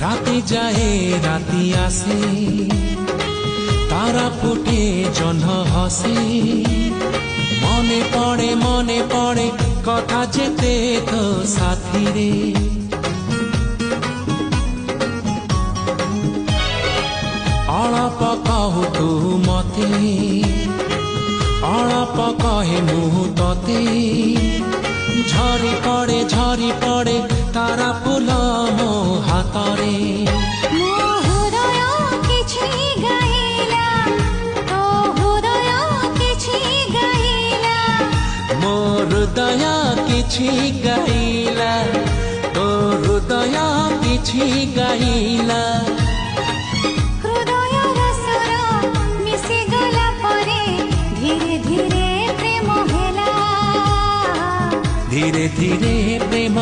রাতে যায় রাতি আসে, তারা ফুটে জহ্ন হসে। মনে পড়ে কথা যেতে তো সাথী রে। অଳପ କହୁ ତୁ ମତେ, ଅଳପ କହେ ମୁଁ ତତେ। ଝରି ପଡ଼େ ତାରା ଫୁଲ ମୋ ହାତରେ। ମୋ ହୃଦୟ କିଛି ଗାଇଲା, ତୋ ହୃଦୟ କିଛି ଗାଇଲା। ମୋ ହୃଦୟ କିଛି ଗାଇଲା, ତୋ ହୃଦୟ କିଛି ଗାଇଲା। ହୃଦୟର ସ୍ୱର ମିଶିଗଲା ପରେ ଧୀରେ ଧୀରେ ପ୍ରେମ ହେଲା। ଧୀରେ ଧୀରେ ପ୍ରେମ